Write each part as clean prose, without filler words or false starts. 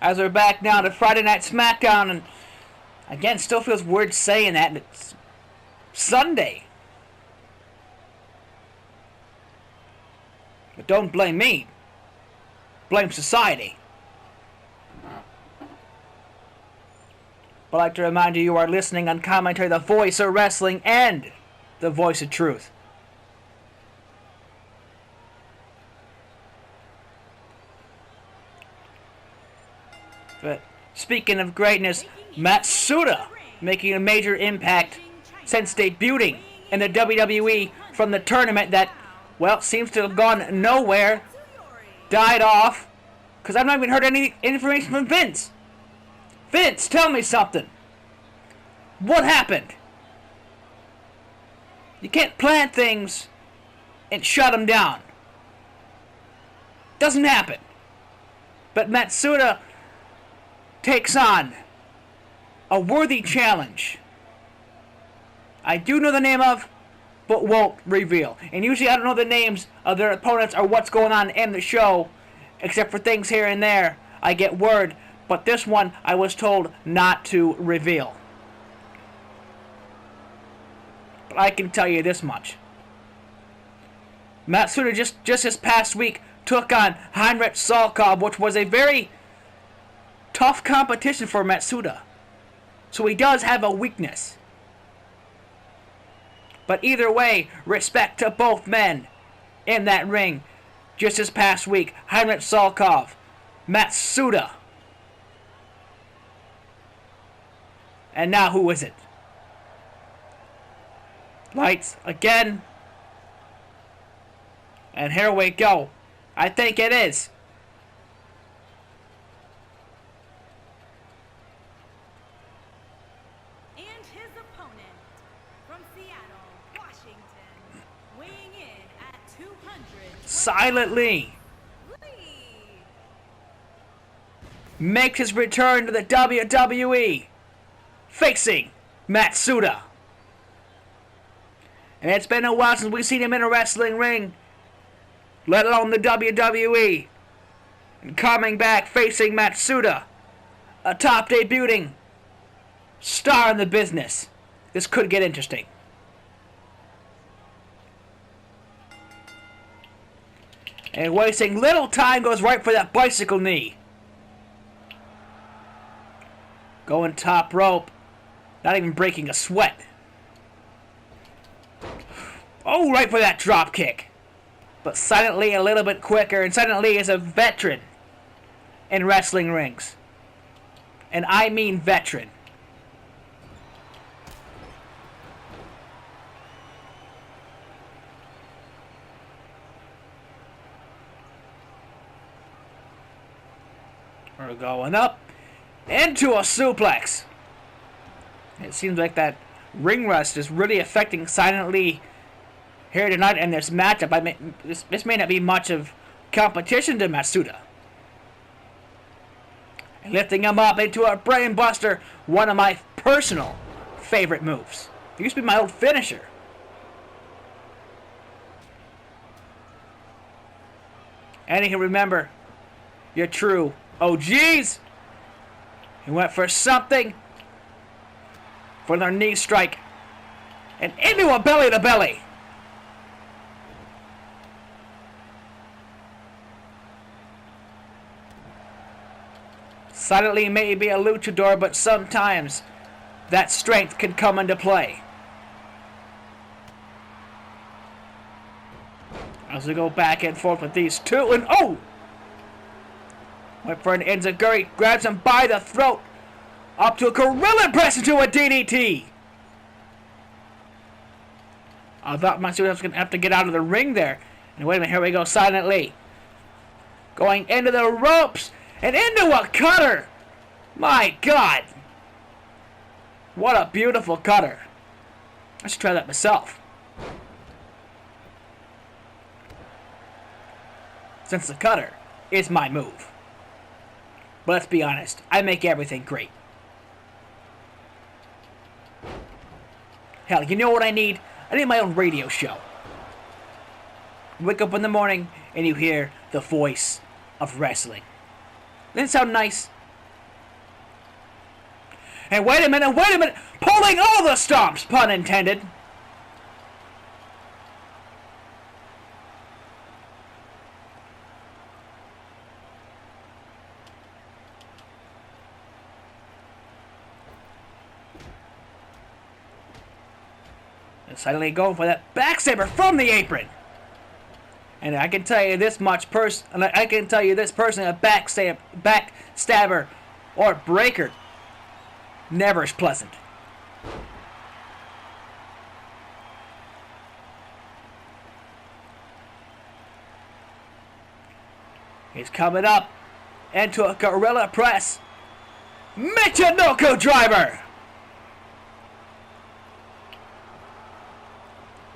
As we're back now to Friday Night SmackDown, and again, still feels weird saying that. It's Sunday. But don't blame me. Blame society. But I'd like to remind you are listening on commentary, the voice of wrestling and the voice of truth. But speaking of greatness, Matsuda making a major impact since debuting in the WWE from the tournament that, well, seems to have gone nowhere, died off, because I've not even heard any information from Vince. Vince, tell me something. What happened? You can't plan things and shut them down. Doesn't happen. But Matsuda takes on a worthy challenge I do know the name of, but won't reveal. And usually I don't know the names of their opponents or what's going on in the show, except for things here and there I get word, but this one I was told not to reveal. But I can tell you this much. Matsuda just this past week took on Heinrich Salkov, which was a very tough competition for Matsuda. So he does have a weakness. But either way, respect to both men in that ring. Just this past week, Heinrich Salkov, Matsuda. And now who is it? Lights again. And here we go. I think it is. Silently makes his return to the WWE, facing Matsuda. And it's been a while since we've seen him in a wrestling ring, let alone the WWE. And coming back facing Matsuda, a top debuting star in the business. This could get interesting. And wasting little time, goes right for that bicycle knee. Going top rope. Not even breaking a sweat. Oh, right for that drop kick. But silently a little bit quicker. And silently is a veteran in wrestling rings. And I mean veteran. We're going up into a suplex. It seems like that ring rust is really affecting Silently here tonight in this matchup. This may not be much of competition to Matsuda. Lifting him up into a brain buster, one of my personal favorite moves. It used to be my old finisher. And you can remember your true OGs. He went for something. For their knee strike. And into a belly to belly. Silently may be a luchador, but sometimes that strength can come into play. As we go back and forth with these two, and oh! Went for an enziguri, grabs him by the throat, up to a gorilla press into a DDT. I thought Matsuda was going to have to get out of the ring there. And wait a minute, here we go, Silently. Going into the ropes, and into a cutter. My God. What a beautiful cutter. I should try that myself. Since the cutter is my move. But let's be honest, I make everything great. Hell, you know what I need? I need my own radio show. Wake up in the morning and you hear the voice of wrestling. Doesn't it sound nice? And wait a minute, pulling all the stops, pun intended. And suddenly going for that backstabber from the apron. And I can tell you this much this person, a backstabber or breaker, never is pleasant. He's coming up into a gorilla press. Michinoku driver!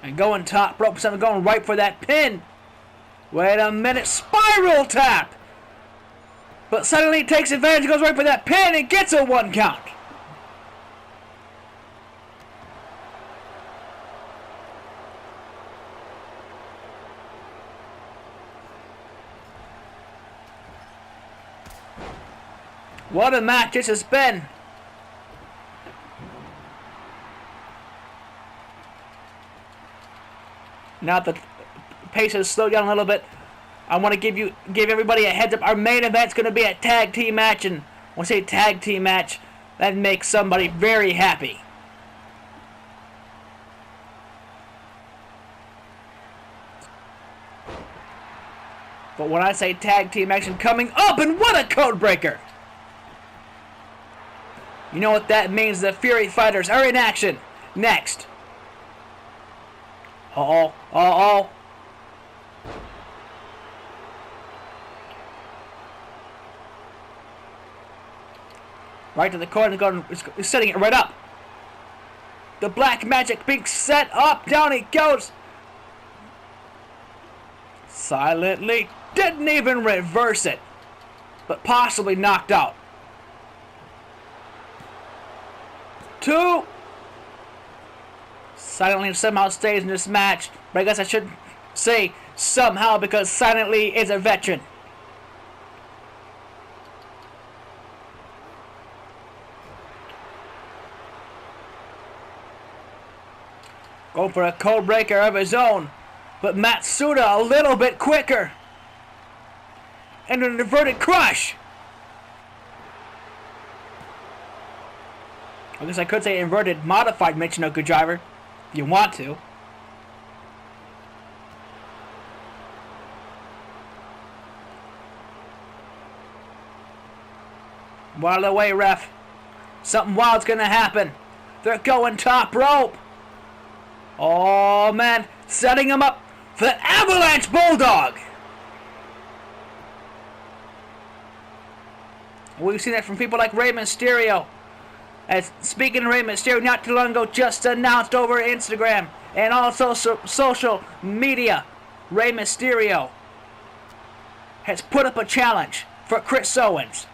And going top rope, something going right for that pin. Wait a minute, spiral tap! But suddenly he takes advantage, goes right for that pin, and gets a 1 count. What a match this has been. Now the pace has slowed down a little bit. I want to give everybody a heads up. Our main event's going to be a tag team match, and when I say tag team match, that makes somebody very happy. But when I say tag team action coming up, and what a code breaker! You know what that means? The Fury Fighters are in action. Next. Uh-oh. Right to the corner, he's setting it right up. The Black Magic being set up, down he goes. Silently, didn't even reverse it, but possibly knocked out. 2. Silently somehow stays in this match, but I guess I should say somehow because Silently is a veteran. Going for a code breaker of his own, but Matsuda a little bit quicker. And an inverted crush. I guess I could say inverted modified Michinoku driver, if you want to. Out of the way, ref. Something wild's gonna happen. They're going top rope. Oh man, setting him up for the Avalanche Bulldog. We've seen that from people like Rey Mysterio. As speaking of Rey Mysterio, not too long ago, just announced over Instagram and also social media, Rey Mysterio has put up a challenge for Chris Owens.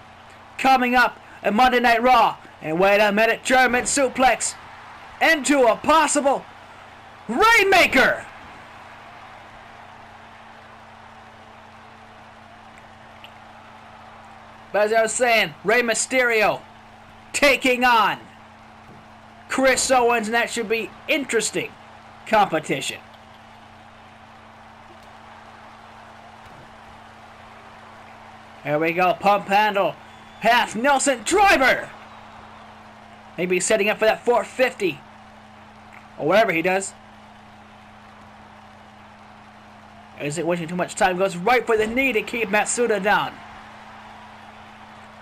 Coming up at Monday Night Raw. And wait a minute, German suplex into a possible Rainmaker. But as I was saying, Rey Mysterio taking on Chris Owens, and that should be interesting competition. Here we go, pump handle, half Nelson driver. Maybe setting up for that 450 or whatever he does. Is it wasting too much time? Goes right for the knee to keep Matsuda down.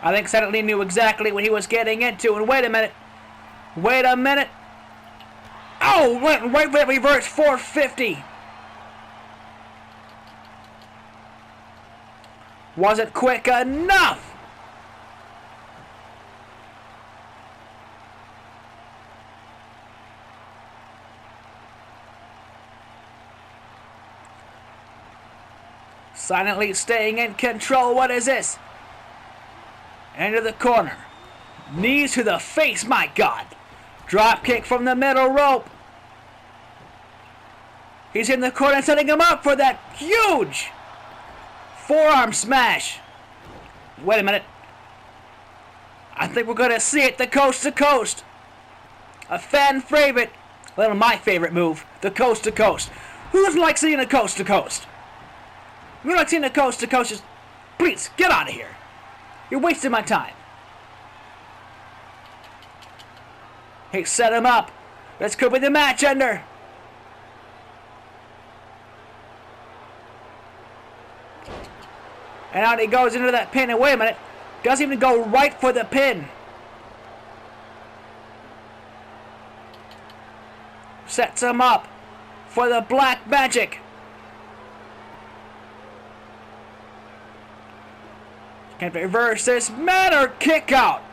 I think Silently knew exactly what he was getting into. And wait a minute. Oh, went right for that reverse 450. Wasn't quick enough. Silently staying in control. What is this? Into the corner. Knees to the face, my God. Drop kick from the middle rope. He's in the corner, setting him up for that huge forearm smash. Wait a minute. I think we're going to see it, the coast to coast. A fan favorite, well, my favorite move, the coast to coast. Who doesn't like seeing a coast to coast? Who doesn't like seeing a coast to coast? Just, please, get out of here. You're wasting my time. He set him up. This could be the match ender. And out he goes into that pin. And wait a minute. Doesn't even go right for the pin. Sets him up for the black magic. Can reverse this man or kick out.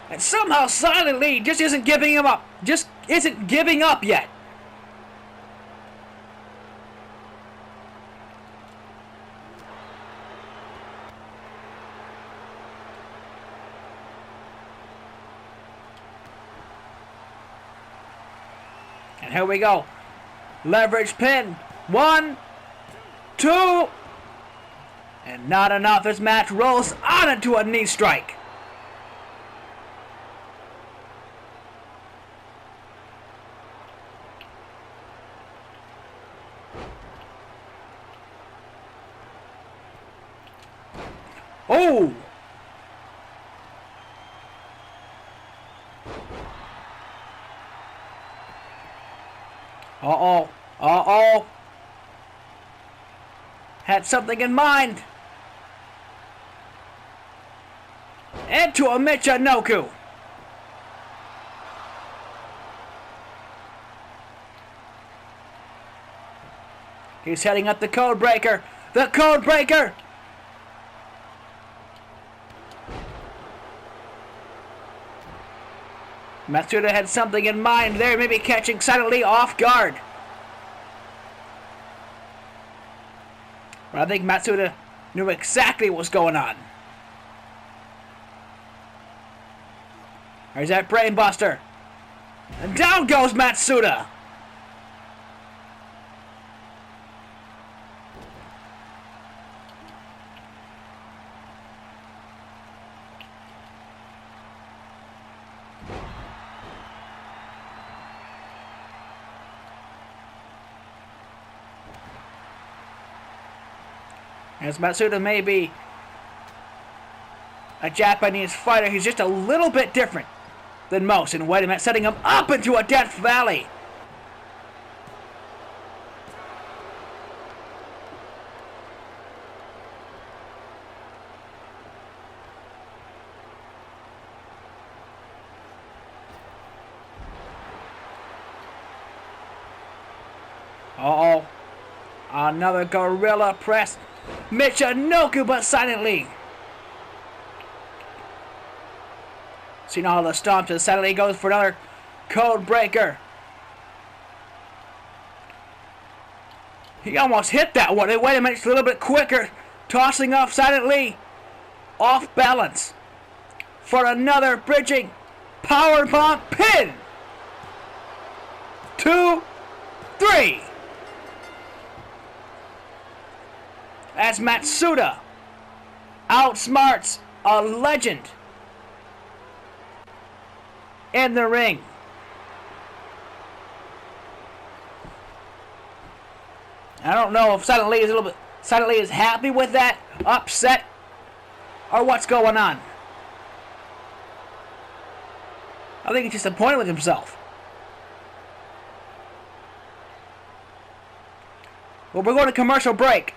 And somehow Silent Lee just isn't giving him up. Just isn't giving up yet. And here we go. Leverage pin. 1, 2. And not enough as Matt rolls on into a knee strike. Oh! Uh-oh. Uh-oh. Had something in mind. Into a Michinoku. He's heading up the code breaker. The code breaker. Matsuda had something in mind there, maybe catching Silent Lee off guard. But I think Matsuda knew exactly what was going on. There's that brainbuster. And down goes Matsuda. As Matsuda may be a Japanese fighter, he's just a little bit different than most. And wait a minute, setting him up into a Death Valley. Uh-oh. Another gorilla press. Michinoku, but Silent Lee. Seeing all the stomps as Silent Lee goes for another code breaker. He almost hit that one. Wait a minute, it's a little bit quicker. Tossing off Silent Lee. Off balance. For another bridging powerbomb pin. 2, 3. As Matsuda outsmarts a legend in the ring. I don't know if Silent Lee is happy with that, upset, or what's going on. I think he's disappointed with himself. Well, we're going to commercial break.